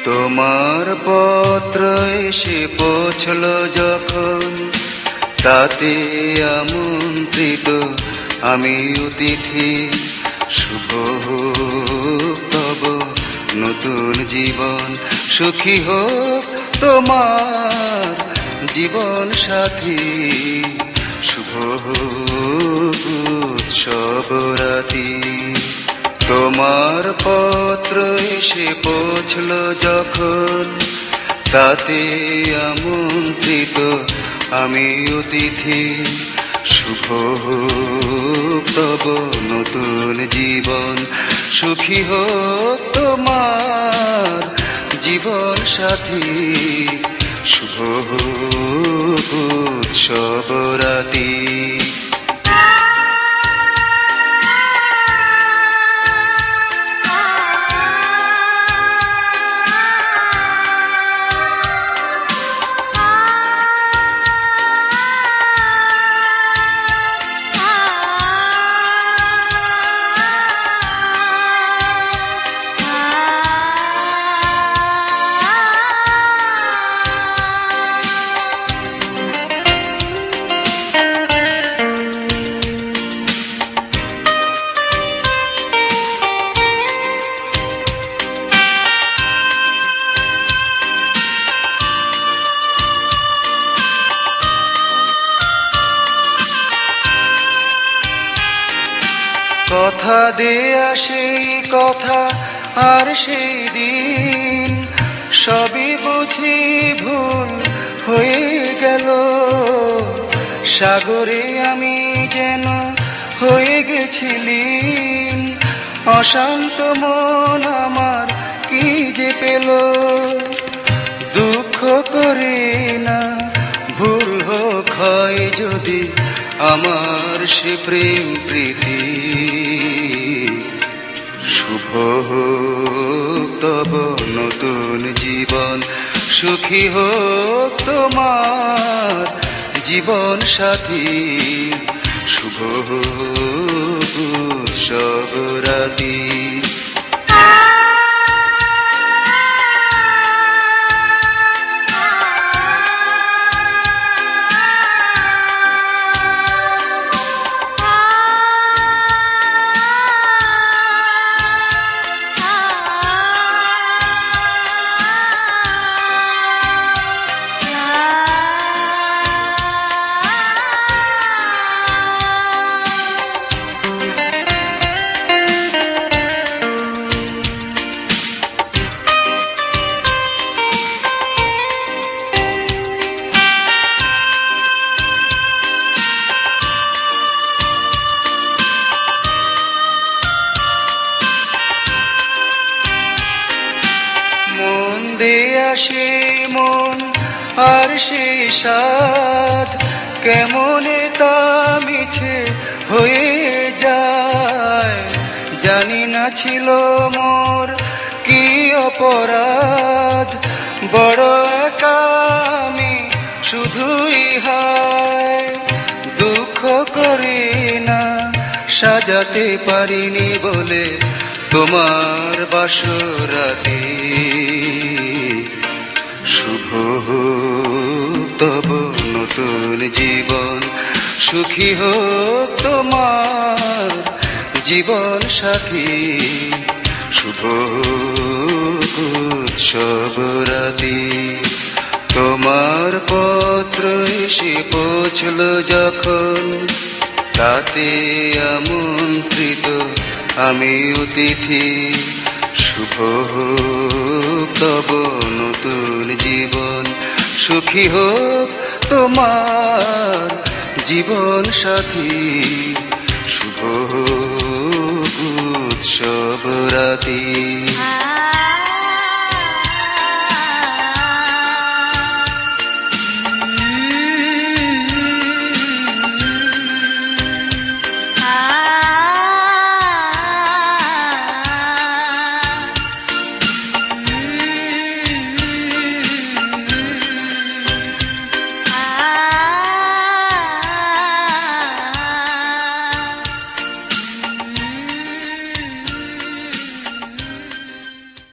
তোমার পত্র এসে পৌঁছল যখন, তাতে আমন্ত্রিত আমি অতিথি। শুভ হোক তব নতুন জীবন, সুখী হোক তোমার জীবন সাথী। শুভ হোক উৎসব রাতি। তোমার পত্র এসে পৌঁছল যখন, তাতে আমন্ত্রিত আমি অতিথি। শুভ হোক তব নতুন জীবন, সুখী হোক তোমার জীবন সাথী। শুভ হোক উৎসব রাতি। কথা দেয়া সেই কথা আর সেই দিন, সবই বুঝি ভুল হয়ে গেল। সাগরে আমি যেন হয়ে গেছিলাম, অশান্ত মন আমার কি যে পেল। দুঃখ করে না, ভুল হোক হয় যদি আমার সে প্রেম প্রীতি। শুভ হোক তব নতুন জীবন, সুখী হোক তোমার জীবন সাথী। শুভ হোক উৎসব রাতি। দেয়া সেই মন আর সেই সাধ, কেমনে তা মিছে হয়ে যায়। জানি না ছিল মোর কি অপরাধ, বড় একা আমি শুধুই হায়। দুঃখ করি না, সাজাতে পারিনি বলে তোমার বাসরাতে। শুভ হোক তব নতুন জীবন, সুখী হোক তোমার জীবন সাথী। শুভ হোক উৎসব রাতি। তোমার পত্র এসে পৌঁছল যখন, তাতে আমন্ত্রিত আমি অতিথি। শুভ হোক তব নতুন জীবন, সুখী হোক তোমার জীবন সাথী। শুভ হোক উৎসব রাতি।